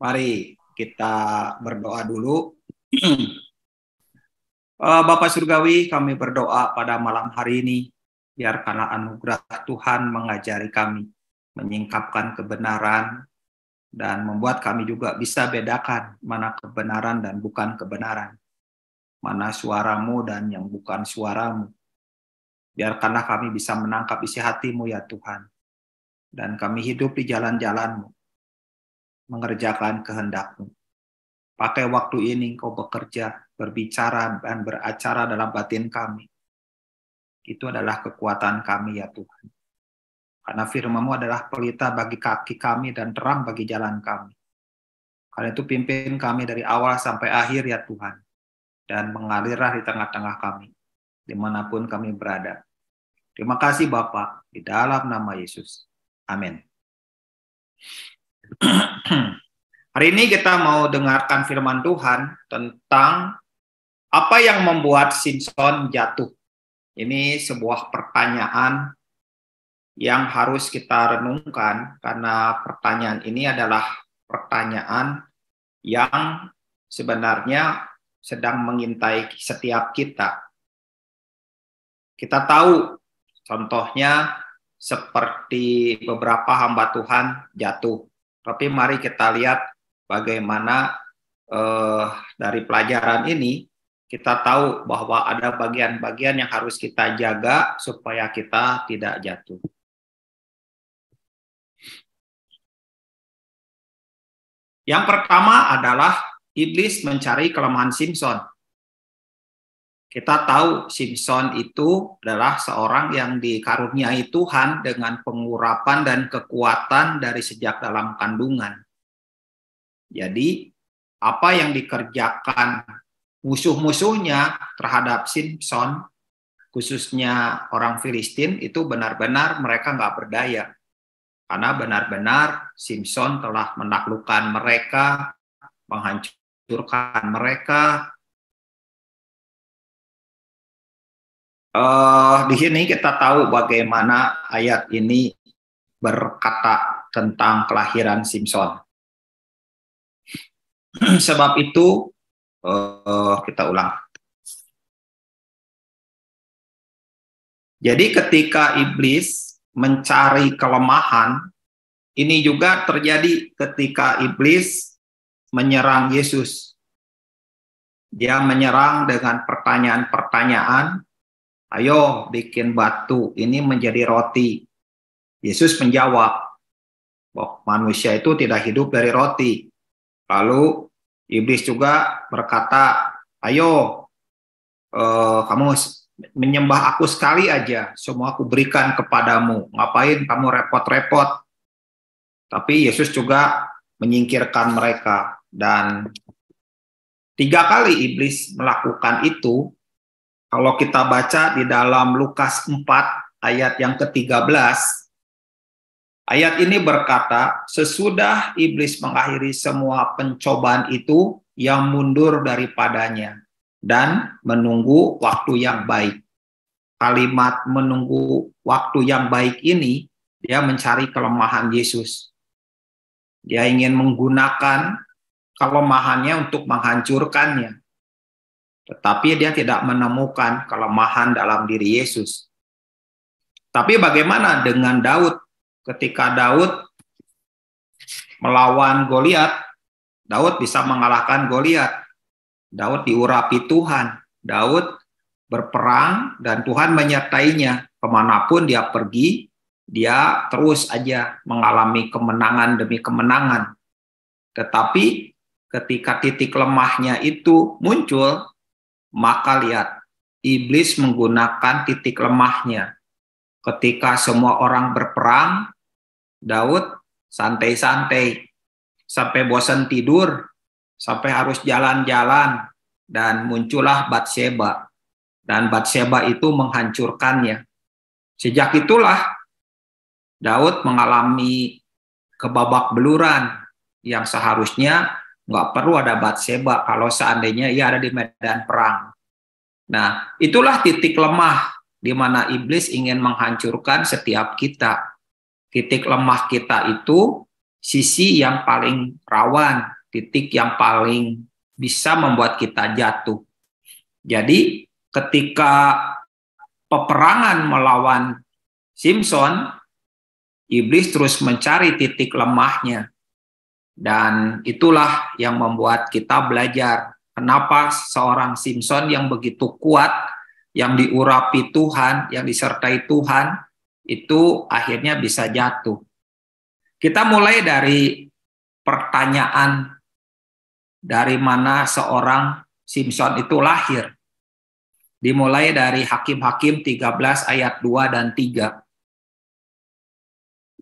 Mari kita berdoa dulu. Bapa Surgawi, kami berdoa pada malam hari ini, biarkanlah anugerah Tuhan mengajari kami, menyingkapkan kebenaran, dan membuat kami juga bisa bedakan mana kebenaran dan bukan kebenaran, mana suaramu dan yang bukan suaramu. Biarkanlah kami bisa menangkap isi hatimu ya Tuhan, dan kami hidup di jalan-jalanmu, mengerjakan kehendak-Mu. Pakai waktu ini Engkau bekerja, berbicara, dan beracara dalam batin kami. Itu adalah kekuatan kami ya Tuhan. Karena firman-Mu adalah pelita bagi kaki kami dan terang bagi jalan kami. Karena itu pimpin kami dari awal sampai akhir ya Tuhan. Dan mengalirlah di tengah-tengah kami, dimanapun kami berada. Terima kasih Bapa, di dalam nama Yesus. Amin. Hari ini kita mau dengarkan firman Tuhan tentang apa yang membuat Simson jatuh. Ini sebuah pertanyaan yang harus kita renungkan, karena pertanyaan ini adalah pertanyaan yang sebenarnya sedang mengintai setiap kita. Kita tahu contohnya seperti beberapa hamba Tuhan jatuh. Tapi mari kita lihat bagaimana dari pelajaran ini kita tahu bahwa ada bagian-bagian yang harus kita jaga supaya kita tidak jatuh. Yang pertama adalah iblis mencari kelemahan Simson. Kita tahu Simson itu adalah seorang yang dikaruniai Tuhan dengan pengurapan dan kekuatan dari sejak dalam kandungan. Jadi, apa yang dikerjakan musuh-musuhnya terhadap Simson, khususnya orang Filistin, itu benar-benar mereka nggak berdaya. Karena benar-benar Simson telah menaklukkan mereka, menghancurkan mereka. Di sini kita tahu bagaimana ayat ini berkata tentang kelahiran Simson. Sebab itu, kita ulang. Jadi ketika iblis mencari kelemahan, ini juga terjadi ketika iblis menyerang Yesus. Dia menyerang dengan pertanyaan-pertanyaan, ayo bikin batu ini menjadi roti. Yesus menjawab, bahwa manusia itu tidak hidup dari roti. Lalu iblis juga berkata, ayo kamu menyembah aku sekali aja, semua aku berikan kepadamu. Ngapain kamu repot-repot? Tapi Yesus juga menyingkirkan mereka. Dan 3 kali iblis melakukan itu. Kalau kita baca di dalam Lukas 4 ayat yang ke-13, ayat ini berkata, sesudah iblis mengakhiri semua pencobaan itu, yang mundur daripadanya dan menunggu waktu yang baik. Kalimat menunggu waktu yang baik ini, dia mencari kelemahan Yesus. Dia ingin menggunakan kelemahannya untuk menghancurkannya. Tetapi dia tidak menemukan kelemahan dalam diri Yesus. Tapi bagaimana dengan Daud? Ketika Daud melawan Goliat, Daud bisa mengalahkan Goliat. Daud diurapi Tuhan. Daud berperang dan Tuhan menyertainya. Kemanapun dia pergi, dia terus aja mengalami kemenangan demi kemenangan. Tetapi ketika titik lemahnya itu muncul, maka lihat, iblis menggunakan titik lemahnya. Ketika semua orang berperang, Daud santai-santai, sampai bosan tidur, sampai harus jalan-jalan, dan muncullah Batsheba. Dan Batsheba itu menghancurkannya. Sejak itulah Daud mengalami kebabak beluran yang seharusnya nggak perlu ada Batsheba kalau seandainya ia ada di medan perang. Nah, itulah titik lemah di mana iblis ingin menghancurkan setiap kita. Titik lemah kita itu sisi yang paling rawan, titik yang paling bisa membuat kita jatuh. Jadi ketika peperangan melawan Simson, iblis terus mencari titik lemahnya. Dan itulah yang membuat kita belajar kenapa seorang Simson yang begitu kuat, yang diurapi Tuhan, yang disertai Tuhan, itu akhirnya bisa jatuh. Kita mulai dari pertanyaan dari mana seorang Simson itu lahir. Dimulai dari Hakim-Hakim 13 ayat 2 dan 3.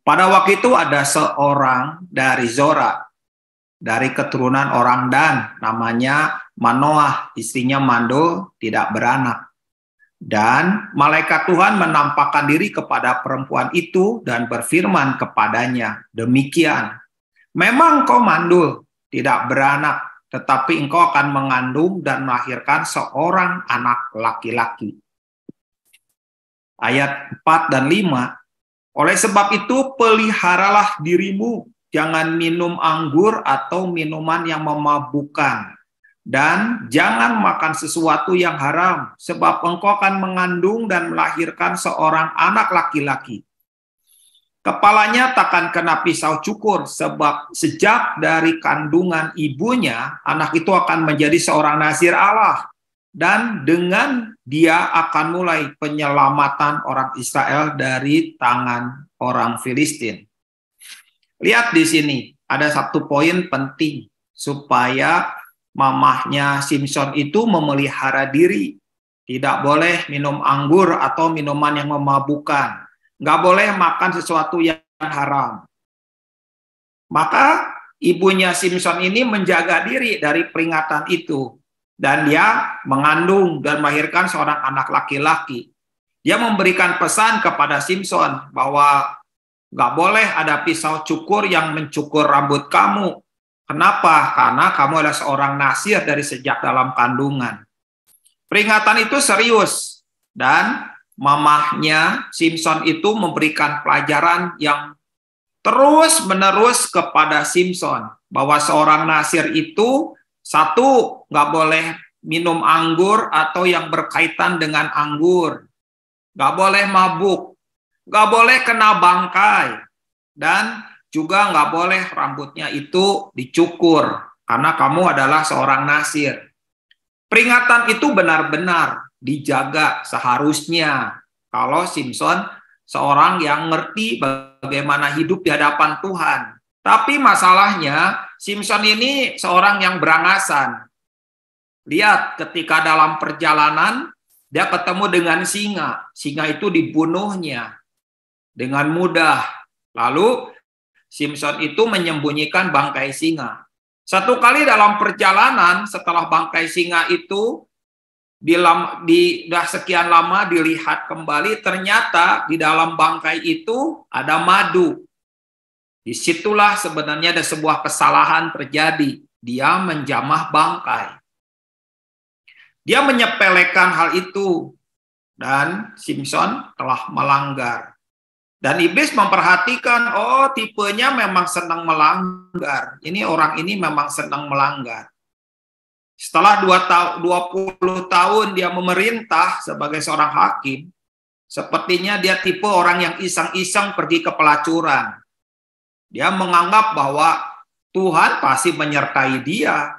Pada waktu itu ada seorang dari Zora, dari keturunan orang Dan, namanya Manoah, istrinya mandul, tidak beranak. Dan malaikat Tuhan menampakkan diri kepada perempuan itu dan berfirman kepadanya, demikian, memang kau mandul, tidak beranak, tetapi engkau akan mengandung dan melahirkan seorang anak laki-laki. Ayat 4 dan 5, oleh sebab itu peliharalah dirimu, jangan minum anggur atau minuman yang memabukkan, dan jangan makan sesuatu yang haram, sebab engkau akan mengandung dan melahirkan seorang anak laki-laki. Kepalanya takkan kena pisau cukur, sebab sejak dari kandungan ibunya, anak itu akan menjadi seorang nazir Allah. Dan dengan dia akan mulai penyelamatan orang Israel dari tangan orang Filistin. Lihat di sini, ada satu poin penting, supaya mamahnya Simson itu memelihara diri. Tidak boleh minum anggur atau minuman yang memabukkan. Nggak boleh makan sesuatu yang haram. Maka ibunya Simson ini menjaga diri dari peringatan itu. Dan dia mengandung dan melahirkan seorang anak laki-laki. Dia memberikan pesan kepada Simson bahwa nggak boleh ada pisau cukur yang mencukur rambut kamu. Kenapa? Karena kamu adalah seorang nazir dari sejak dalam kandungan. Peringatan itu serius. Dan mamahnya Simson itu memberikan pelajaran yang terus-menerus kepada Simson. Bahwa seorang nazir itu, satu, nggak boleh minum anggur atau yang berkaitan dengan anggur. Nggak boleh mabuk. Nggak boleh kena bangkai. Dan juga nggak boleh rambutnya itu dicukur. Karena kamu adalah seorang nazir. Peringatan itu benar-benar dijaga seharusnya. Kalau Simson seorang yang ngerti bagaimana hidup di hadapan Tuhan. Tapi masalahnya, Simson ini seorang yang berangasan. Lihat, ketika dalam perjalanan, dia ketemu dengan singa. Singa itu dibunuhnya dengan mudah. Lalu, Simson itu menyembunyikan bangkai singa. Satu kali dalam perjalanan, setelah bangkai singa itu sekian lama dilihat kembali, ternyata di dalam bangkai itu ada madu. Disitulah sebenarnya ada sebuah kesalahan terjadi. Dia menjamah bangkai. Dia menyepelekan hal itu. Dan Simson telah melanggar. Dan iblis memperhatikan, oh tipenya memang senang melanggar. Ini orang ini memang senang melanggar. Setelah 20 tahun dia memerintah sebagai seorang hakim, sepertinya dia tipe orang yang iseng-iseng pergi ke pelacuran. Dia menganggap bahwa Tuhan pasti menyertai dia.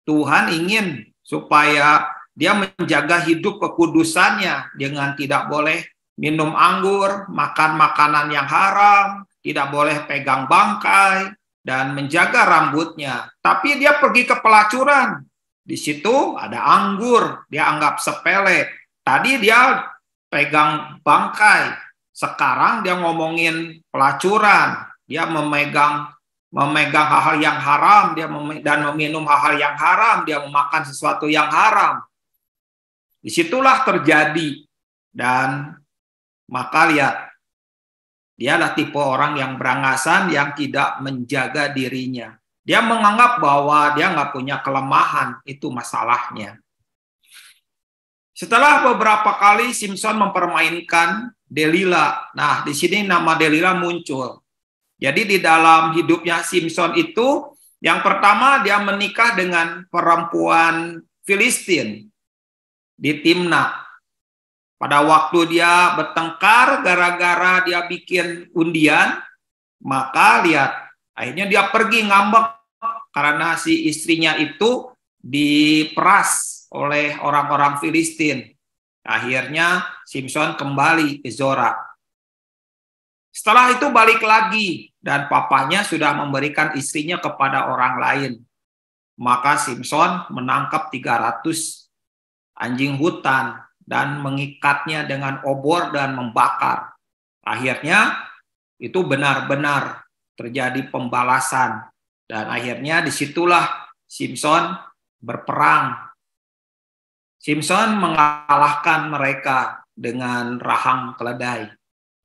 Tuhan ingin supaya dia menjaga hidup kekudusannya dengan tidak boleh minum anggur, makan makanan yang haram, tidak boleh pegang bangkai, dan menjaga rambutnya. Tapi dia pergi ke pelacuran. Di situ ada anggur, dia anggap sepele. Tadi dia pegang bangkai, sekarang dia ngomongin pelacuran. Dia memegang hal-hal yang haram, dan meminum hal-hal yang haram, dia memakan sesuatu yang haram. Disitulah terjadi. Dan maka lihat, dia adalah tipe orang yang berangasan, yang tidak menjaga dirinya. Dia menganggap bahwa dia nggak punya kelemahan, itu masalahnya. Setelah beberapa kali Simson mempermainkan Delila. Nah, di sini nama Delila muncul. Jadi di dalam hidupnya Simson itu, yang pertama dia menikah dengan perempuan Filistin di Timna. Pada waktu dia bertengkar gara-gara dia bikin undian, maka lihat, akhirnya dia pergi ngambek karena si istrinya itu diperas oleh orang-orang Filistin. Akhirnya Simson kembali ke Zora. Setelah itu balik lagi dan papanya sudah memberikan istrinya kepada orang lain. Maka Simson menangkap 300 anjing hutan dan mengikatnya dengan obor dan membakar. Akhirnya itu benar-benar terjadi pembalasan. Dan akhirnya disitulah Simson berperang. Simson mengalahkan mereka dengan rahang keledai.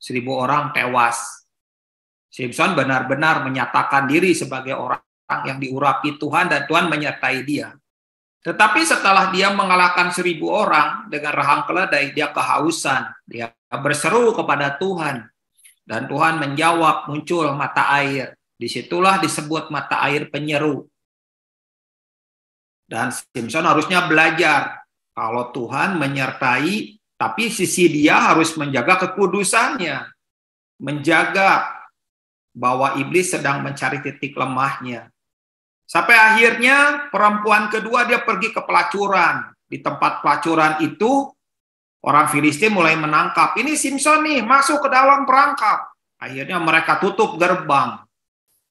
1.000 orang tewas. Simson benar-benar menyatakan diri sebagai orang yang diurapi Tuhan dan Tuhan menyertai dia. Tetapi setelah dia mengalahkan 1.000 orang dengan rahang keledai, dia kehausan. Dia berseru kepada Tuhan. Dan Tuhan menjawab, muncul mata air. Disitulah disebut mata air penyeru. Dan Simson harusnya belajar. Kalau Tuhan menyertai, tapi sisi dia harus menjaga kekudusannya. Menjaga bahwa iblis sedang mencari titik lemahnya. Sampai akhirnya perempuan kedua dia pergi ke pelacuran. Di tempat pelacuran itu orang Filistin mulai menangkap. Ini Simson nih masuk ke dalam perangkap. Akhirnya mereka tutup gerbang.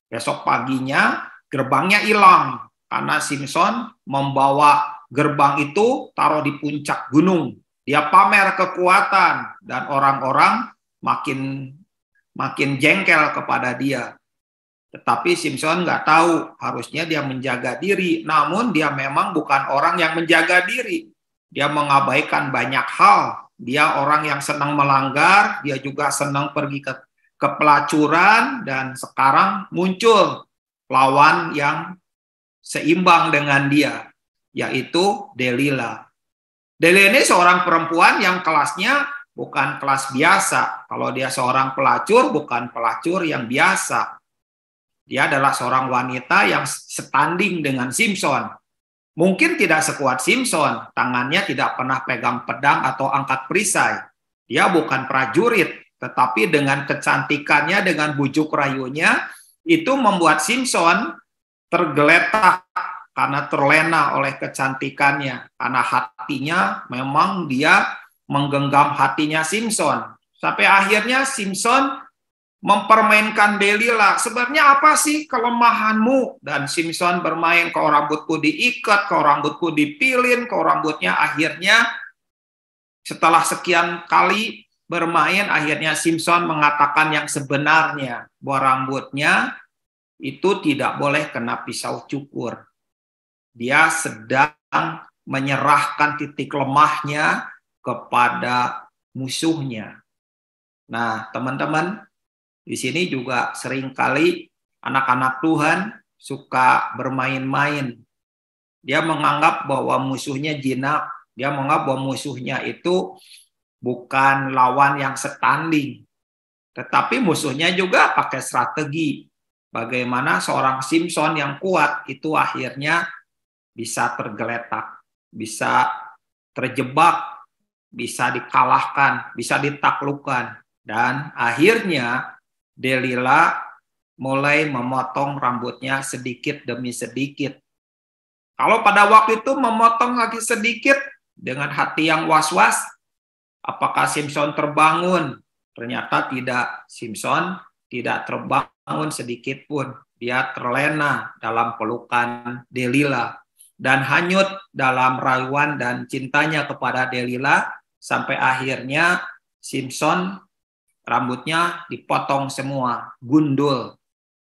Besok paginya gerbangnya hilang. Karena Simson membawa gerbang itu taruh di puncak gunung. Dia pamer kekuatan. Dan orang-orang makin jengkel kepada dia. Tetapi Simson nggak tahu, harusnya dia menjaga diri. Namun dia memang bukan orang yang menjaga diri. Dia mengabaikan banyak hal. Dia orang yang senang melanggar, dia juga senang pergi ke pelacuran, dan sekarang muncul lawan yang seimbang dengan dia, yaitu Delila. Delila ini seorang perempuan yang kelasnya bukan kelas biasa. Kalau dia seorang pelacur, bukan pelacur yang biasa. Dia adalah seorang wanita yang setanding dengan Simson. Mungkin tidak sekuat Simson, tangannya tidak pernah pegang pedang atau angkat perisai. Dia bukan prajurit, tetapi dengan kecantikannya, dengan bujuk rayunya, itu membuat Simson tergeletak karena terlena oleh kecantikannya. Karena hatinya, memang dia menggenggam hatinya Simson. Sampai akhirnya Simson mempermainkan Delila. Sebenarnya apa sih kelemahanmu? Dan Simson bermain, kau rambutku diikat, kau rambutku dipilin, kau rambutnya. Akhirnya setelah sekian kali bermain, akhirnya Simson mengatakan yang sebenarnya, bahwa rambutnya itu tidak boleh kena pisau cukur. Dia sedang menyerahkan titik lemahnya kepada musuhnya. Nah, teman-teman, di sini juga seringkali anak-anak Tuhan suka bermain-main. Dia menganggap bahwa musuhnya jinak. Dia menganggap bahwa musuhnya itu bukan lawan yang setanding. Tetapi musuhnya juga pakai strategi. Bagaimana seorang Simson yang kuat itu akhirnya bisa tergeletak, bisa terjebak, bisa dikalahkan, bisa ditaklukkan. Dan akhirnya Delila mulai memotong rambutnya sedikit demi sedikit. Kalau pada waktu itu memotong lagi sedikit dengan hati yang was-was, apakah Simson terbangun? Ternyata tidak. Simson tidak terbangun sedikit pun. Dia terlena dalam pelukan Delila dan hanyut dalam rayuan dan cintanya kepada Delila, sampai akhirnya Simson rambutnya dipotong semua, gundul.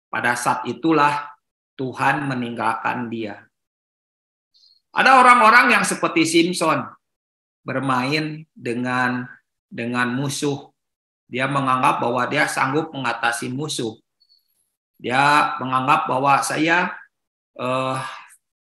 Pada saat itulah Tuhan meninggalkan dia. Ada orang-orang yang seperti Simson, bermain dengan musuh. Dia menganggap bahwa dia sanggup mengatasi musuh. Dia menganggap bahwa saya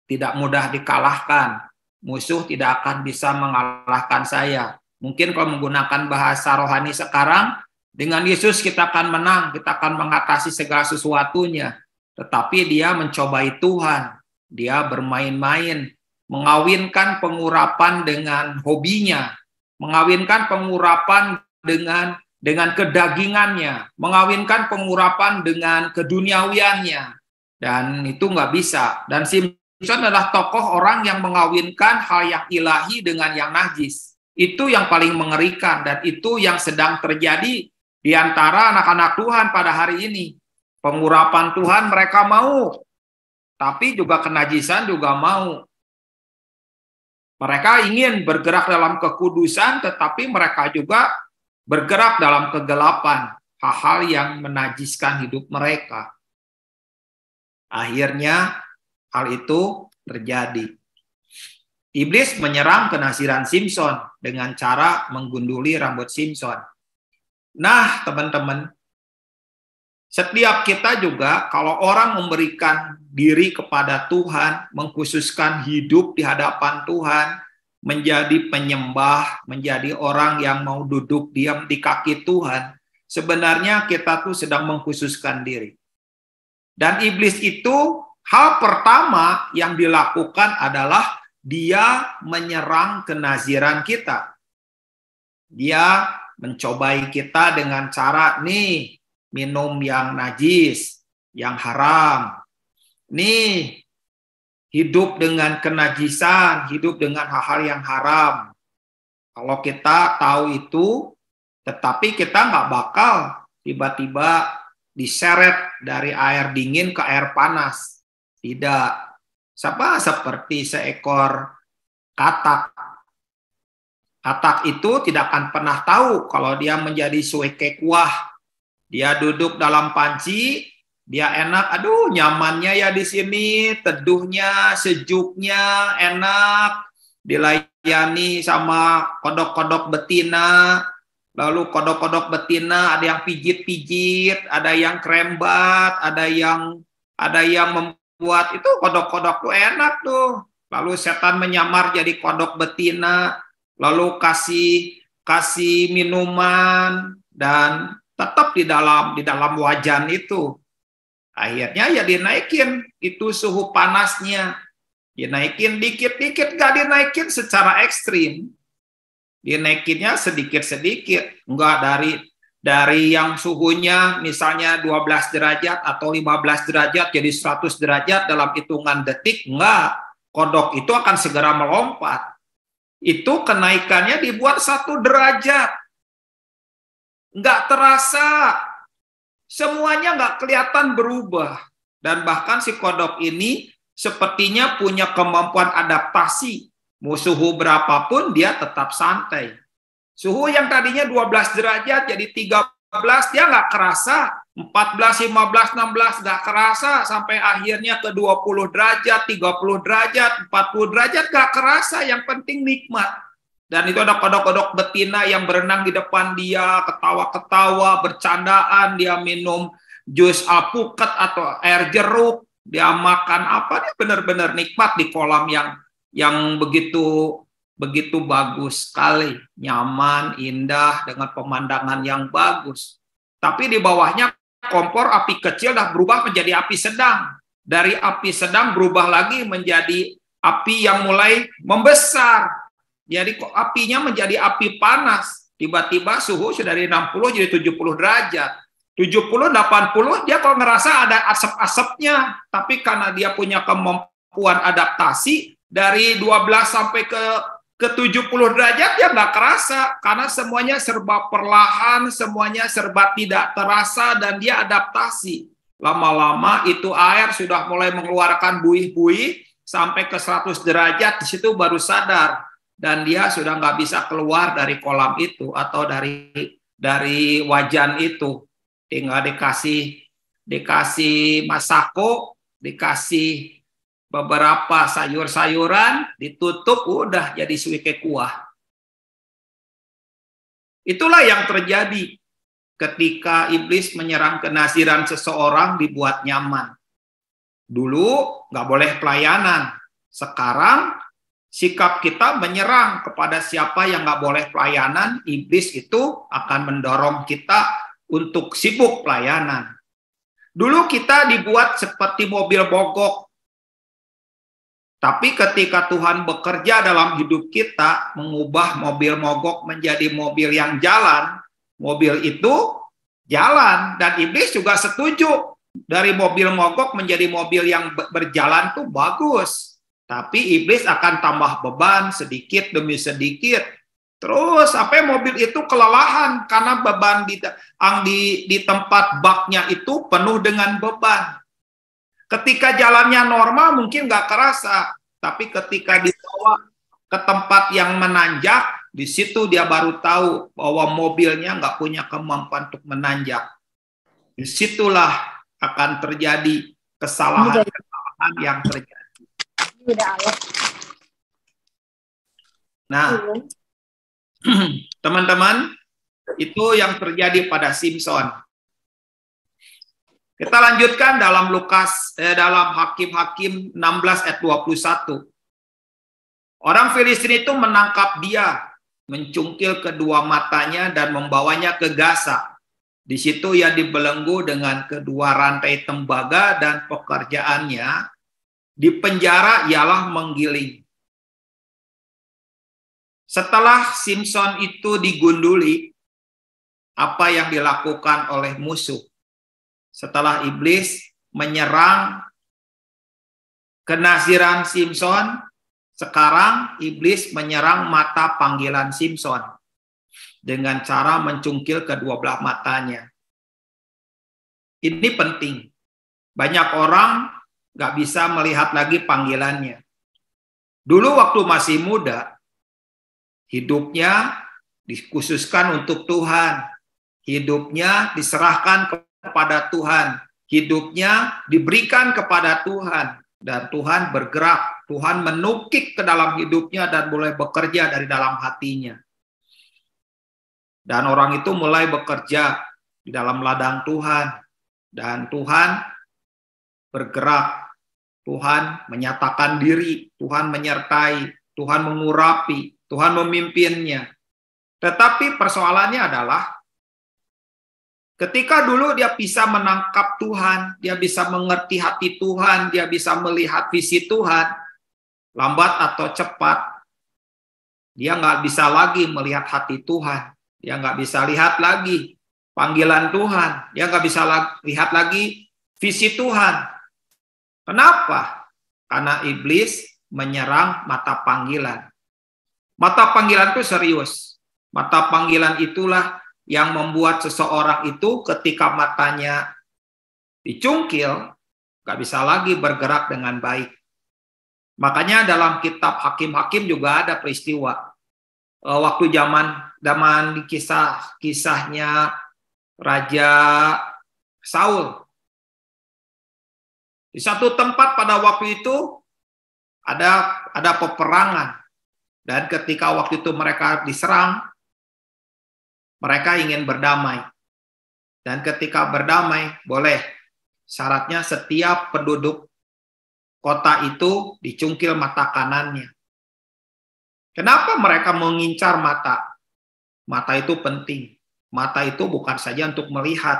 tidak mudah dikalahkan. Musuh tidak akan bisa mengalahkan saya. Mungkin kalau menggunakan bahasa rohani sekarang, Dengan Yesus kita akan menang, kita akan mengatasi segala sesuatunya. Tetapi dia mencobai Tuhan, dia bermain-main, mengawinkan pengurapan dengan hobinya, mengawinkan pengurapan dengan kedagingannya, mengawinkan pengurapan dengan keduniawiannya. Dan itu nggak bisa. Dan Simson adalah tokoh orang yang mengawinkan hal yang ilahi dengan yang najis. Itu yang paling mengerikan, dan itu yang sedang terjadi di antara anak-anak Tuhan pada hari ini. Pengurapan Tuhan mereka mau, tapi juga kenajisan juga mau. Mereka ingin bergerak dalam kekudusan, tetapi mereka juga bergerak dalam kegelapan, hal-hal yang menajiskan hidup mereka. Akhirnya hal itu terjadi. Iblis menyerang kenasiran Simson dengan cara menggunduli rambut Simson. Nah, teman-teman, setiap kita juga kalau orang memberikan diri kepada Tuhan, mengkhususkan hidup di hadapan Tuhan, menjadi penyembah, menjadi orang yang mau duduk diam di kaki Tuhan, sebenarnya kita tuh sedang mengkhususkan diri. Dan iblis itu hal pertama yang dilakukan adalah dia menyerang kenaziran kita. Dia mencobai kita dengan cara, nih, minum yang najis, yang haram. Nih, hidup dengan kenajisan, hidup dengan hal-hal yang haram. Kalau kita tahu itu, tetapi kita nggak bakal tiba-tiba diseret dari air dingin ke air panas. Tidak. Seperti seekor katak. Katak itu tidak akan pernah tahu kalau dia menjadi suike kuah. Dia duduk dalam panci, dia enak, aduh nyamannya ya di sini, teduhnya, sejuknya, enak, dilayani sama kodok-kodok betina. Lalu kodok-kodok betina ada yang pijit-pijit, ada yang krembat, ada yang membuat itu kodok-kodok tuh enak tuh. Lalu setan menyamar jadi kodok betina, lalu kasih minuman, dan tetap di dalam wajan itu. Akhirnya ya dinaikin itu suhu panasnya. Dinaikin dikit-dikit, nggak dinaikin secara ekstrim. Dinaikinnya sedikit-sedikit, enggak dari yang suhunya misalnya 12 derajat atau 15 derajat jadi 100 derajat dalam hitungan detik, enggak. Kodok itu akan segera melompat. Itu kenaikannya dibuat 1 derajat. Enggak terasa. Semuanya enggak kelihatan berubah. Dan bahkan si kodok ini sepertinya punya kemampuan adaptasi. Mau suhu berapapun dia tetap santai. Suhu yang tadinya 12 derajat jadi 13 dia nggak kerasa. 14, 15, 16 nggak kerasa. Sampai akhirnya ke 20 derajat, 30 derajat, 40 derajat nggak kerasa. Yang penting nikmat. Dan itu ada kodok-kodok betina yang berenang di depan dia, ketawa-ketawa, bercandaan, dia minum jus alpukat atau air jeruk, dia makan apa, dia benar-benar nikmat di kolam yang begitu bagus sekali, nyaman, indah, dengan pemandangan yang bagus. Tapi di bawahnya kompor api kecil dah berubah menjadi api sedang. Dari api sedang berubah lagi menjadi api yang mulai membesar. Jadi apinya menjadi api panas. Tiba-tiba suhu sudah dari 60 jadi 70 derajat. 70, 80 dia kalau ngerasa ada asap-asapnya. Tapi karena dia punya kemampuan adaptasi, dari 12 sampai ke 70 derajat dia nggak kerasa karena semuanya serba perlahan, semuanya serba tidak terasa dan dia adaptasi. Lama-lama itu air sudah mulai mengeluarkan buih-buih sampai ke 100 derajat, di situ baru sadar dan dia sudah nggak bisa keluar dari kolam itu atau dari wajan itu. Tinggal dikasih masako, dikasih beberapa sayur-sayuran, ditutup, udah jadi suike kuah. Itulah yang terjadi ketika iblis menyerang kenasiran seseorang dibuat nyaman. Dulu nggak boleh pelayanan. Sekarang sikap kita menyerang kepada siapa yang nggak boleh pelayanan, iblis itu akan mendorong kita untuk sibuk pelayanan. Dulu kita dibuat seperti mobil mogok. Tapi ketika Tuhan bekerja dalam hidup kita, mengubah mobil mogok menjadi mobil yang jalan, mobil itu jalan. Dan iblis juga setuju. Dari mobil mogok menjadi mobil yang berjalan tuh bagus. Tapi iblis akan tambah beban sedikit demi sedikit. Terus sampai mobil itu kelelahan karena beban di tempat baknya itu penuh dengan beban. Ketika jalannya normal mungkin nggak kerasa, tapi ketika dibawa ke tempat yang menanjak, di situ dia baru tahu bahwa mobilnya nggak punya kemampuan untuk menanjak. Disitulah akan terjadi kesalahan-kesalahan yang terjadi. Nah, teman-teman, itu yang terjadi pada Simson. Kita lanjutkan dalam dalam Hakim-Hakim 16 ayat 21. Orang Filistin itu menangkap dia, mencungkil kedua matanya dan membawanya ke Gaza. Di situ ia dibelenggu dengan kedua rantai tembaga dan pekerjaannya di penjara ialah menggiling. Setelah Simson itu digunduli, apa yang dilakukan oleh musuh? Setelah iblis menyerang kenaziran Simson, sekarang iblis menyerang mata panggilan Simson dengan cara mencungkil kedua belah matanya. Ini penting. Banyak orang nggak bisa melihat lagi panggilannya. Dulu waktu masih muda, hidupnya dikhususkan untuk Tuhan. Hidupnya diserahkan kepada Tuhan. Hidupnya diberikan kepada Tuhan. Dan Tuhan bergerak. Tuhan menukik ke dalam hidupnya dan mulai bekerja dari dalam hatinya. Dan orang itu mulai bekerja di dalam ladang Tuhan. Dan Tuhan bergerak. Tuhan menyatakan diri. Tuhan menyertai. Tuhan mengurapi. Tuhan memimpinnya. Tetapi persoalannya adalah ketika dulu dia bisa menangkap Tuhan, dia bisa mengerti hati Tuhan, dia bisa melihat visi Tuhan, lambat atau cepat, dia nggak bisa lagi melihat hati Tuhan. Dia nggak bisa lihat lagi panggilan Tuhan. Dia nggak bisa lihat lagi visi Tuhan. Kenapa? Karena iblis menyerang mata panggilan. Mata panggilan itu serius. Mata panggilan itulah yang membuat seseorang itu ketika matanya dicungkil, nggak bisa lagi bergerak dengan baik. Makanya dalam kitab Hakim-Hakim juga ada peristiwa. Waktu zaman kisahnya Raja Saul. Di satu tempat pada waktu itu ada peperangan. Dan ketika waktu itu mereka diserang, mereka ingin berdamai. Dan ketika berdamai, boleh. Syaratnya setiap penduduk kota itu dicungkil mata kanannya. Kenapa mereka mengincar mata? Mata itu penting. Mata itu bukan saja untuk melihat.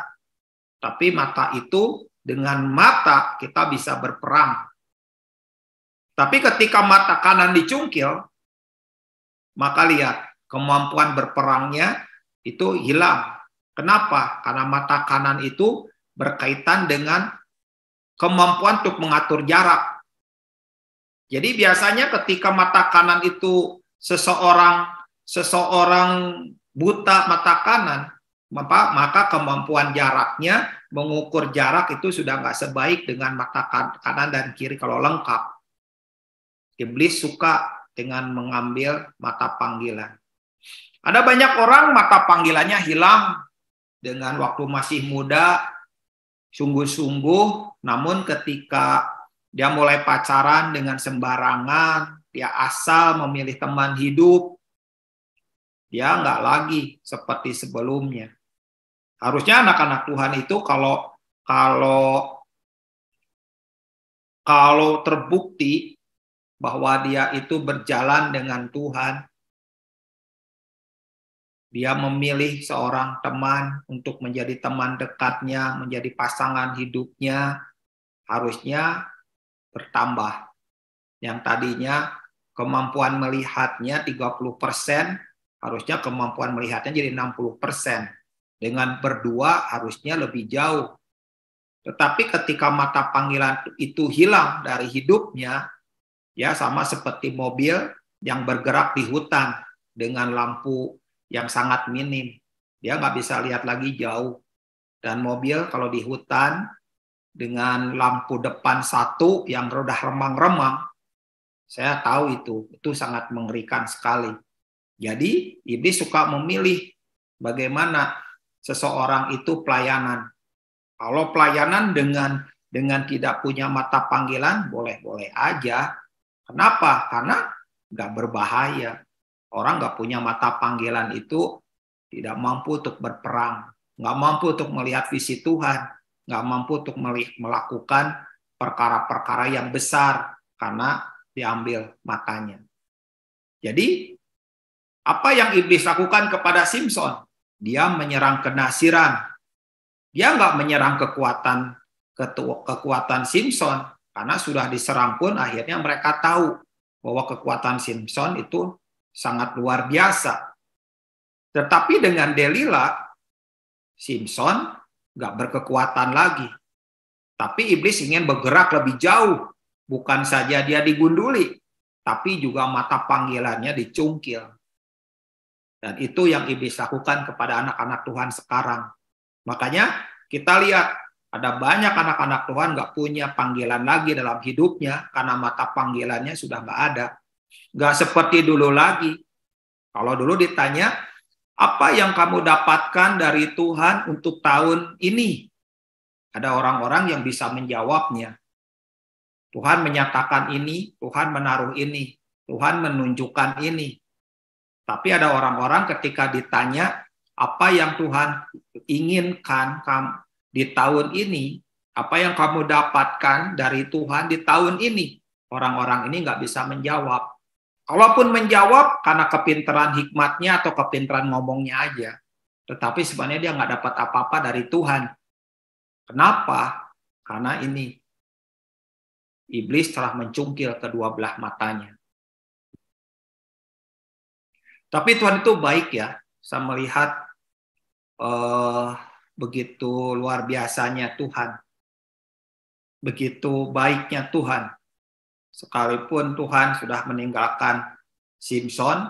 Tapi mata itu, dengan mata kita bisa berperang. Tapi ketika mata kanan dicungkil, maka lihat, kemampuan berperangnya itu hilang. Kenapa? Karena mata kanan itu berkaitan dengan kemampuan untuk mengatur jarak. Jadi biasanya ketika mata kanan itu seseorang buta mata kanan, maka kemampuan jaraknya, mengukur jarak itu sudah nggak sebaik dengan mata kanan dan kiri kalau lengkap. Iblis suka dengan mengambil mata panggilan. Ada banyak orang mata panggilannya hilang dengan waktu masih muda, sungguh-sungguh, namun ketika dia mulai pacaran dengan sembarangan, dia asal memilih teman hidup, dia nggak lagi seperti sebelumnya. Harusnya anak-anak Tuhan itu kalau terbukti bahwa dia itu berjalan dengan Tuhan, dia memilih seorang teman untuk menjadi teman dekatnya, menjadi pasangan hidupnya, harusnya bertambah. Yang tadinya kemampuan melihatnya 30%, harusnya kemampuan melihatnya jadi 60%. Dengan berdua harusnya lebih jauh. Tetapi ketika mata panggilan itu hilang dari hidupnya, ya sama seperti mobil yang bergerak di hutan dengan lampu yang sangat minim. Dia nggak bisa lihat lagi jauh. Dan mobil kalau di hutan dengan lampu depan satu yang roda remang-remang, saya tahu itu sangat mengerikan sekali. Jadi iblis suka memilih bagaimana seseorang itu pelayanan. Kalau pelayanan dengan tidak punya mata panggilan, boleh-boleh aja. Kenapa? Karena nggak berbahaya. Orang nggak punya mata panggilan itu tidak mampu untuk berperang, nggak mampu untuk melihat visi Tuhan, nggak mampu untuk melakukan perkara-perkara yang besar karena diambil matanya. Jadi, apa yang iblis lakukan kepada Simson? Dia menyerang kenasiran. Dia nggak menyerang kekuatan Simson, karena sudah diserang pun akhirnya mereka tahu bahwa kekuatan Simson itu sangat luar biasa. Tetapi dengan Delila, Simson nggak berkekuatan lagi. Tapi iblis ingin bergerak lebih jauh. Bukan saja dia digunduli, tapi juga mata panggilannya dicungkil. Dan itu yang iblis lakukan kepada anak-anak Tuhan sekarang. Makanya kita lihat ada banyak anak-anak Tuhan nggak punya panggilan lagi dalam hidupnya karena mata panggilannya sudah nggak ada. Nggak seperti dulu lagi. Kalau dulu ditanya, apa yang kamu dapatkan dari Tuhan untuk tahun ini? Ada orang-orang yang bisa menjawabnya. Tuhan menyatakan ini, Tuhan menaruh ini, Tuhan menunjukkan ini. Tapi ada orang-orang ketika ditanya, apa yang Tuhan inginkan di tahun ini, apa yang kamu dapatkan dari Tuhan di tahun ini, orang-orang ini nggak bisa menjawab. Kalaupun menjawab karena kepintaran hikmatnya atau kepintaran ngomongnya aja, tetapi sebenarnya dia nggak dapat apa-apa dari Tuhan. Kenapa? Karena ini iblis telah mencungkil kedua belah matanya. Tapi Tuhan itu baik ya, saya melihat begitu luar biasanya Tuhan, begitu baiknya Tuhan. Sekalipun Tuhan sudah meninggalkan Simson,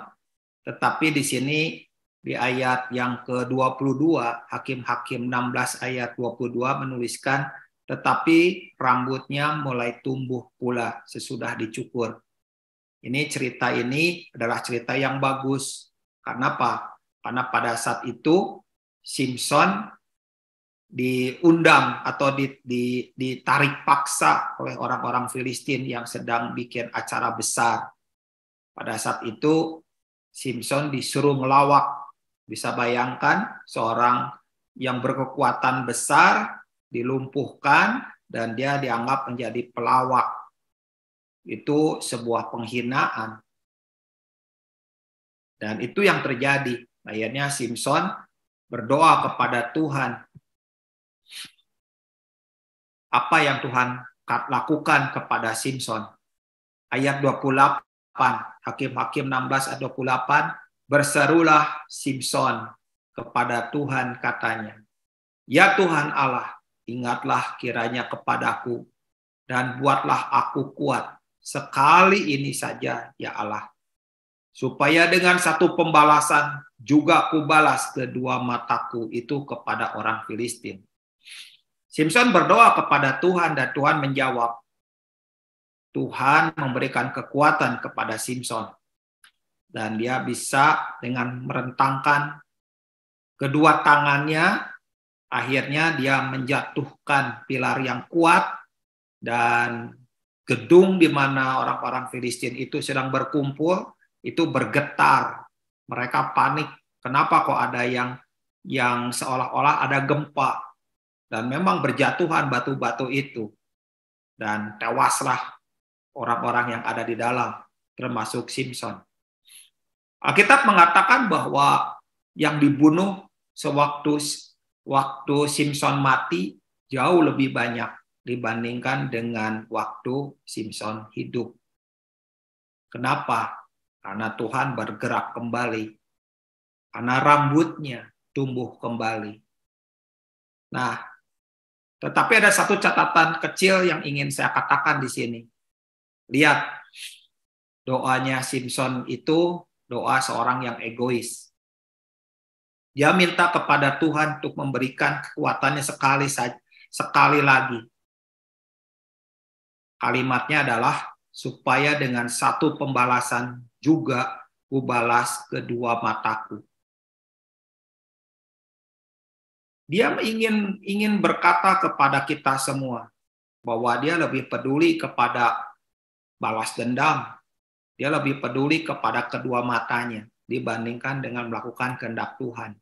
tetapi di sini di ayat yang ke-22, Hakim-Hakim 16 ayat 22 menuliskan, tetapi rambutnya mulai tumbuh pula sesudah dicukur. Ini cerita ini adalah cerita yang bagus. Karena apa? Karena pada saat itu Simson diundang atau ditarik paksa oleh orang-orang Filistin yang sedang bikin acara besar. Pada saat itu Simson disuruh melawak. Bisa bayangkan seorang yang berkekuatan besar dilumpuhkan dan dia dianggap menjadi pelawak. Itu sebuah penghinaan. Dan itu yang terjadi. Akhirnya Simson berdoa kepada Tuhan. Apa yang Tuhan lakukan kepada Simson? Ayat 28, Hakim-Hakim 16 ayat 28, berserulah Simson kepada Tuhan katanya, ya Tuhan Allah, ingatlah kiranya kepadaku dan buatlah aku kuat sekali ini saja ya Allah, supaya dengan satu pembalasan juga kubalas kedua mataku itu kepada orang Filistin. Simson berdoa kepada Tuhan dan Tuhan menjawab. Tuhan memberikan kekuatan kepada Simson. Dan dia bisa dengan merentangkan kedua tangannya, akhirnya dia menjatuhkan pilar yang kuat dan gedung di mana orang-orang Filistin itu sedang berkumpul itu bergetar. Mereka panik. Kenapa kok ada yang seolah-olah ada gempa? Dan memang berjatuhan batu-batu itu. Dan tewaslah orang-orang yang ada di dalam, termasuk Simson. Alkitab mengatakan bahwa yang dibunuh waktu Simpson mati jauh lebih banyak dibandingkan dengan waktu Simpson hidup. Kenapa? Karena Tuhan bergerak kembali. Karena rambutnya tumbuh kembali. Nah, tetapi ada satu catatan kecil yang ingin saya katakan di sini. Lihat, doanya Simpson itu doa seorang yang egois. Dia minta kepada Tuhan untuk memberikan kekuatannya sekali lagi. Kalimatnya adalah, supaya dengan satu pembalasan juga kubalas kedua mataku. Dia ingin berkata kepada kita semua bahwa dia lebih peduli kepada balas dendam. Dia lebih peduli kepada kedua matanya dibandingkan dengan melakukan kehendak Tuhan.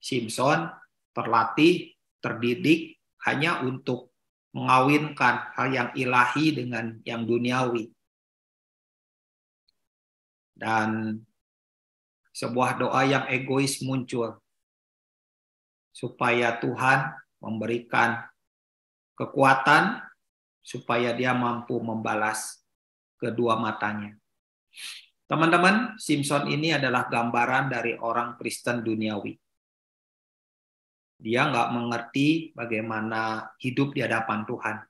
Simpson terlatih, terdidik hanya untuk mengawinkan hal yang ilahi dengan yang duniawi. Dan sebuah doa yang egois muncul supaya Tuhan memberikan kekuatan supaya dia mampu membalas kedua matanya. Teman-teman, Simpson ini adalah gambaran dari orang Kristen duniawi. Dia nggak mengerti bagaimana hidup di hadapan Tuhan.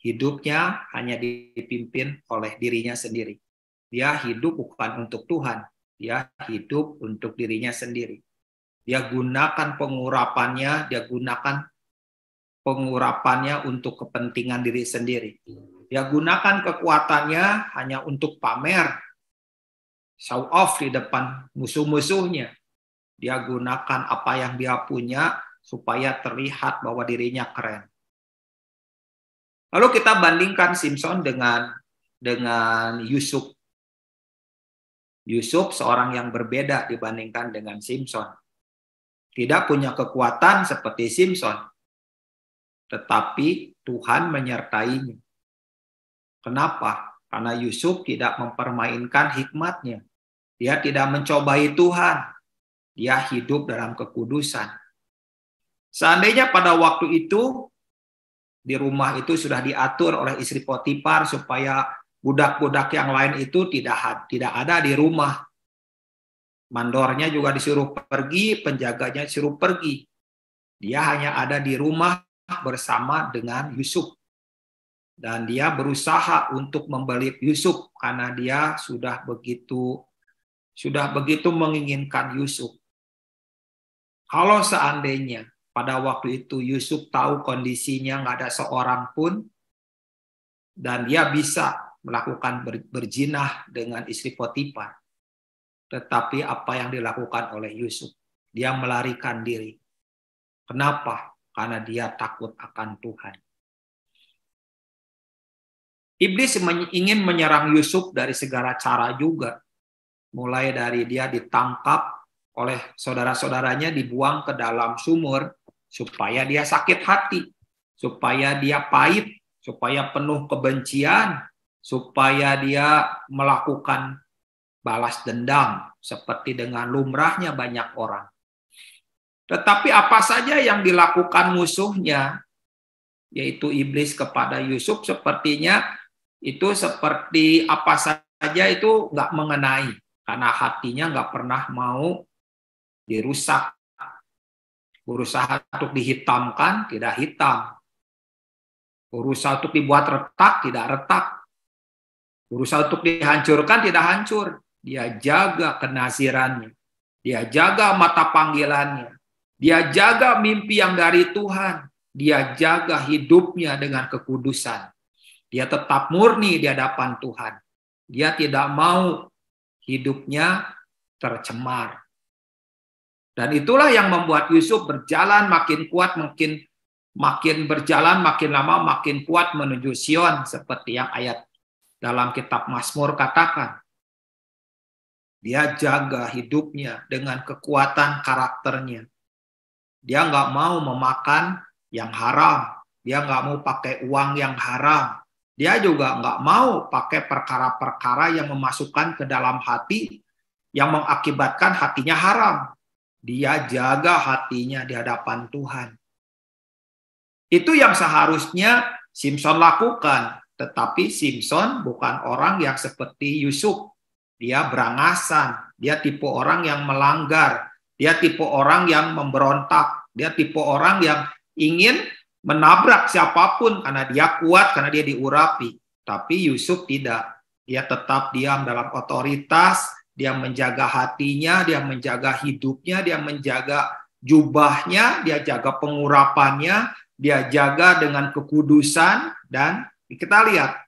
Hidupnya hanya dipimpin oleh dirinya sendiri. Dia hidup bukan untuk Tuhan, dia hidup untuk dirinya sendiri. Dia gunakan pengurapannya untuk kepentingan diri sendiri. Dia gunakan kekuatannya hanya untuk pamer, show off di depan musuh-musuhnya. Dia gunakan apa yang dia punya supaya terlihat bahwa dirinya keren. Lalu kita bandingkan Simpson dengan Yusuf. Yusuf seorang yang berbeda dibandingkan dengan Simpson. Tidak punya kekuatan seperti Simpson, tetapi Tuhan menyertainya. Kenapa? Karena Yusuf tidak mempermainkan hikmatnya. Dia tidak mencobai Tuhan. Dia hidup dalam kekudusan. Seandainya pada waktu itu di rumah itu sudah diatur oleh istri Potifar supaya budak-budak yang lain itu tidak ada di rumah. Mandornya juga disuruh pergi, penjaganya disuruh pergi. Dia hanya ada di rumah bersama dengan Yusuf. Dan dia berusaha untuk membeli Yusuf karena dia sudah begitu menginginkan Yusuf. Kalau seandainya pada waktu itu Yusuf tahu kondisinya nggak ada seorang pun, dan dia bisa melakukan berzinah dengan istri Potifar. Tetapi apa yang dilakukan oleh Yusuf? Dia melarikan diri. Kenapa? Karena dia takut akan Tuhan. Iblis ingin menyerang Yusuf dari segala cara juga. Mulai dari dia ditangkap oleh saudara-saudaranya, dibuang ke dalam sumur supaya dia sakit hati, supaya dia pahit, supaya penuh kebencian, supaya dia melakukan balas dendam seperti dengan lumrahnya banyak orang. Tetapi apa saja yang dilakukan musuhnya, yaitu iblis kepada Yusuf, sepertinya itu seperti apa saja itu nggak mengenai, karena hatinya nggak pernah mau dirusak. Berusaha untuk dihitamkan, tidak hitam. Berusaha untuk dibuat retak, tidak retak. Berusaha untuk dihancurkan, tidak hancur. Dia jaga kenazirannya. Dia jaga mata panggilannya. Dia jaga mimpi yang dari Tuhan. Dia jaga hidupnya dengan kekudusan. Dia tetap murni di hadapan Tuhan. Dia tidak mau hidupnya tercemar. Dan itulah yang membuat Yusuf berjalan makin kuat, makin berjalan makin lama makin kuat menuju Sion, seperti yang ayat dalam kitab Mazmur katakan. Dia jaga hidupnya dengan kekuatan karakternya. Dia nggak mau memakan yang haram. Dia nggak mau pakai uang yang haram. Dia juga nggak mau pakai perkara-perkara yang memasukkan ke dalam hati yang mengakibatkan hatinya haram. Dia jaga hatinya di hadapan Tuhan. Itu yang seharusnya Simson lakukan. Tetapi Simson bukan orang yang seperti Yusuf. Dia berangasan. Dia tipe orang yang melanggar. Dia tipe orang yang memberontak. Dia tipe orang yang ingin menabrak siapapun karena dia kuat, karena dia diurapi. Tapi Yusuf tidak. Dia tetap diam dalam otoritas. Dia menjaga hatinya, dia menjaga hidupnya, dia menjaga jubahnya, dia jaga pengurapannya, dia jaga dengan kekudusan. Dan kita lihat,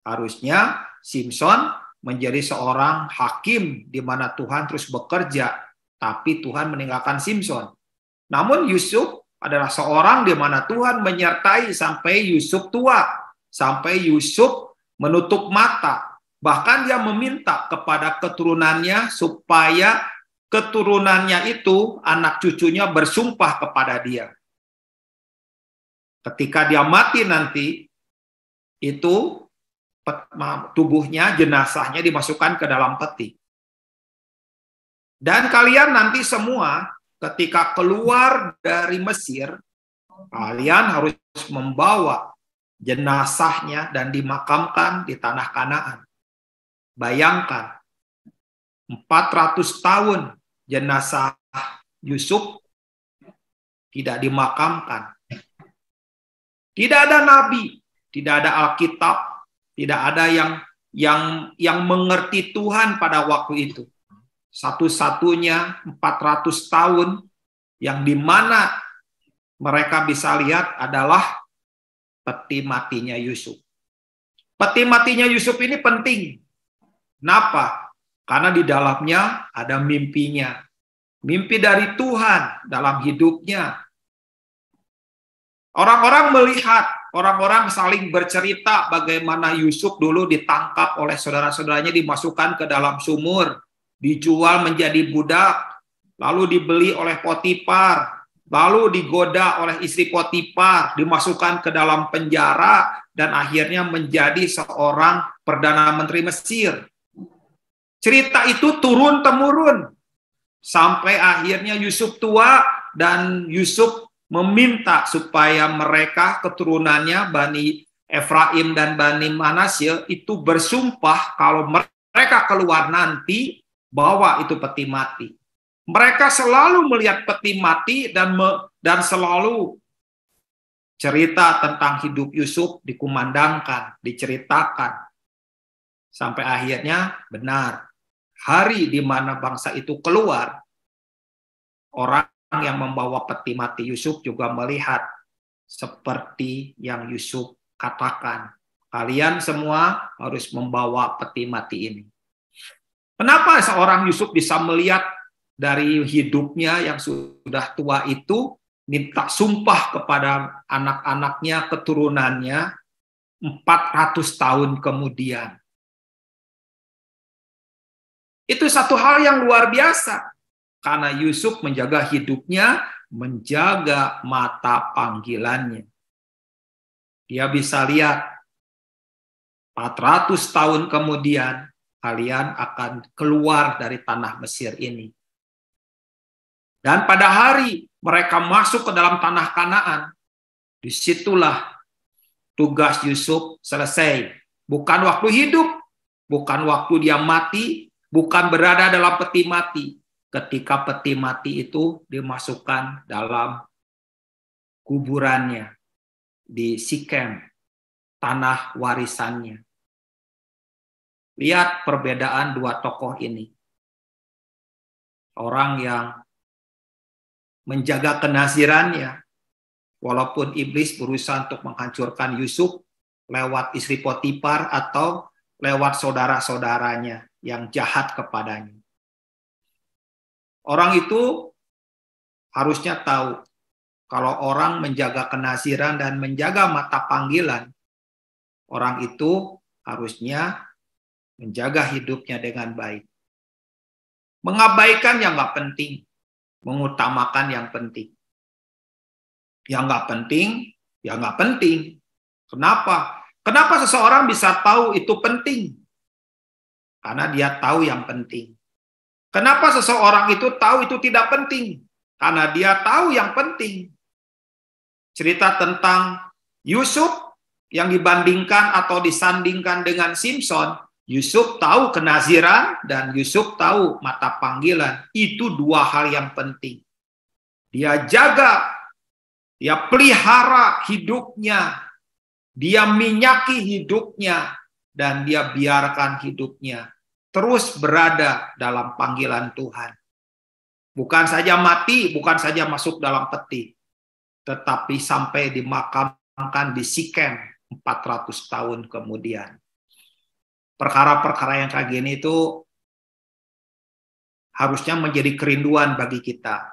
harusnya Simson menjadi seorang hakim di mana Tuhan terus bekerja, tapi Tuhan meninggalkan Simson. Namun Yusuf adalah seorang di mana Tuhan menyertai sampai Yusuf tua, sampai Yusuf menutup mata. Bahkan dia meminta kepada keturunannya supaya keturunannya itu, anak cucunya bersumpah kepada dia. Ketika dia mati nanti, itu tubuhnya, jenazahnya dimasukkan ke dalam peti. Dan kalian nanti semua ketika keluar dari Mesir, kalian harus membawa jenazahnya dan dimakamkan di tanah Kanaan. Bayangkan, 400 tahun jenazah Yusuf tidak dimakamkan. Tidak ada nabi, tidak ada Alkitab, tidak ada yang mengerti Tuhan pada waktu itu. Satu-satunya 400 tahun yang dimana mereka bisa lihat adalah peti matinya Yusuf. Peti matinya Yusuf ini penting. Kenapa? Karena di dalamnya ada mimpinya. Mimpi dari Tuhan dalam hidupnya. Orang-orang melihat, orang-orang saling bercerita bagaimana Yusuf dulu ditangkap oleh saudara-saudaranya, dimasukkan ke dalam sumur, dijual menjadi budak, lalu dibeli oleh Potifar, lalu digoda oleh istri Potifar, dimasukkan ke dalam penjara, dan akhirnya menjadi seorang Perdana Menteri Mesir. Cerita itu turun-temurun sampai akhirnya Yusuf tua dan Yusuf meminta supaya mereka keturunannya Bani Efraim dan Bani Manasye itu bersumpah kalau mereka keluar nanti bawa itu peti mati. Mereka selalu melihat peti mati dan selalu cerita tentang hidup Yusuf dikumandangkan, diceritakan. Sampai akhirnya benar. Hari di mana bangsa itu keluar, orang yang membawa peti mati Yusuf juga melihat seperti yang Yusuf katakan. Kalian semua harus membawa peti mati ini. Kenapa seorang Yusuf bisa melihat dari hidupnya yang sudah tua itu, minta sumpah kepada anak-anaknya, keturunannya, 400 tahun kemudian. Itu satu hal yang luar biasa. Karena Yusuf menjaga hidupnya, menjaga mata panggilannya. Dia bisa lihat, 400 tahun kemudian, kalian akan keluar dari tanah Mesir ini. Dan pada hari mereka masuk ke dalam tanah Kanaan, disitulah tugas Yusuf selesai. Bukan waktu hidup, bukan waktu dia mati, bukan berada dalam peti mati. Ketika peti mati itu dimasukkan dalam kuburannya di Sikem, tanah warisannya. Lihat perbedaan dua tokoh ini. Orang yang menjaga kenazirannya, walaupun iblis berusaha untuk menghancurkan Yusuf lewat istri Potifar atau lewat saudara-saudaranya yang jahat kepadanya. Orang itu harusnya tahu kalau orang menjaga kenaziran dan menjaga mata panggilan, orang itu harusnya menjaga hidupnya dengan baik. Mengabaikan yang nggak penting, mengutamakan yang penting. Yang nggak penting, ya nggak penting. Kenapa? Kenapa seseorang bisa tahu itu penting? Karena dia tahu yang penting. Kenapa seseorang itu tahu itu tidak penting? Karena dia tahu yang penting. Cerita tentang Yusuf yang dibandingkan atau disandingkan dengan Simpson, Yusuf tahu kenaziran dan Yusuf tahu mata panggilan. Itu dua hal yang penting. Dia jaga, dia pelihara hidupnya, dia minyaki hidupnya, dan dia biarkan hidupnya terus berada dalam panggilan Tuhan. Bukan saja mati, bukan saja masuk dalam peti, tetapi sampai dimakamkan di Sikem 400 tahun kemudian. Perkara-perkara yang kayak gini itu harusnya menjadi kerinduan bagi kita.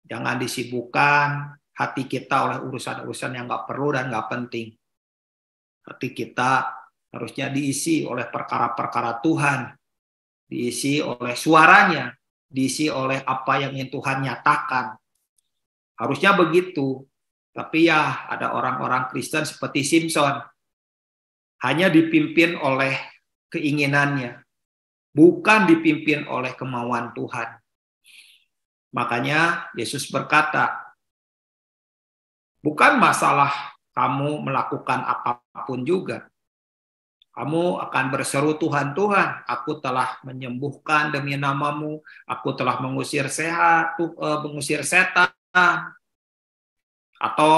Jangan disibukkan hati kita oleh urusan-urusan yang nggak perlu dan nggak penting. Hati kita harusnya diisi oleh perkara-perkara Tuhan, diisi oleh suaranya, diisi oleh apa yang ingin Tuhan nyatakan. Harusnya begitu. Tapi ya ada orang-orang Kristen seperti Simpson, hanya dipimpin oleh keinginannya, bukan dipimpin oleh kemauan Tuhan. Makanya Yesus berkata, bukan masalah kamu melakukan apapun juga. Kamu akan berseru, Tuhan, Tuhan, aku telah menyembuhkan demi namamu, aku telah mengusir setan, atau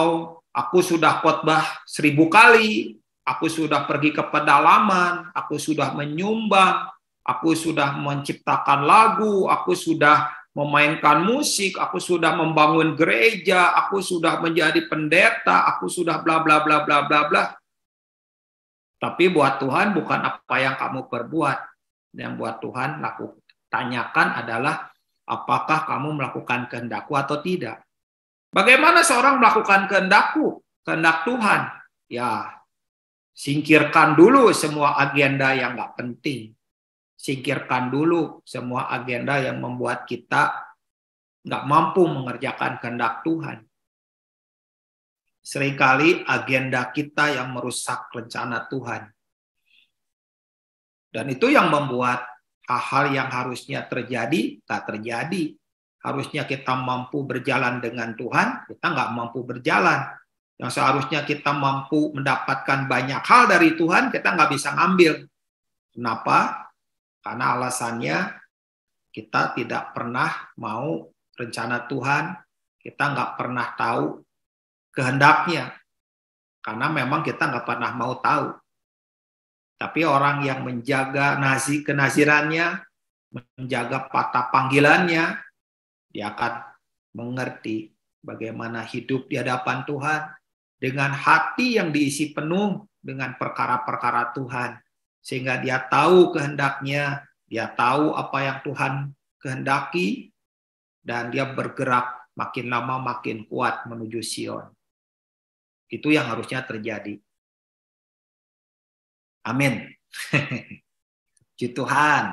aku sudah khotbah 1000 kali, aku sudah pergi ke pedalaman, aku sudah menyumbang, aku sudah menciptakan lagu, aku sudah memainkan musik, aku sudah membangun gereja, aku sudah menjadi pendeta, aku sudah bla bla bla bla bla bla. Tapi buat Tuhan bukan apa yang kamu perbuat. Yang buat Tuhan tanyakan adalah apakah kamu melakukan kehendakku atau tidak. Bagaimana seorang melakukan kehendakku, kehendak Tuhan? Ya, singkirkan dulu semua agenda yang nggak penting. Singkirkan dulu semua agenda yang membuat kita nggak mampu mengerjakan kehendak Tuhan. Seringkali agenda kita yang merusak rencana Tuhan. Dan itu yang membuat hal-hal yang harusnya terjadi, tak terjadi. Harusnya kita mampu berjalan dengan Tuhan, kita nggak mampu berjalan. Yang seharusnya kita mampu mendapatkan banyak hal dari Tuhan, kita nggak bisa ngambil. Kenapa? Karena alasannya kita tidak pernah mau rencana Tuhan, kita nggak pernah tahu kehendaknya. Karena memang kita nggak pernah mau tahu. Tapi orang yang menjaga kenazirannya, menjaga patah panggilannya, dia akan mengerti bagaimana hidup di hadapan Tuhan dengan hati yang diisi penuh dengan perkara-perkara Tuhan. Sehingga dia tahu kehendaknya, dia tahu apa yang Tuhan kehendaki, dan dia bergerak makin lama makin kuat menuju Sion. Itu yang harusnya terjadi. Amin. Puji Tuhan.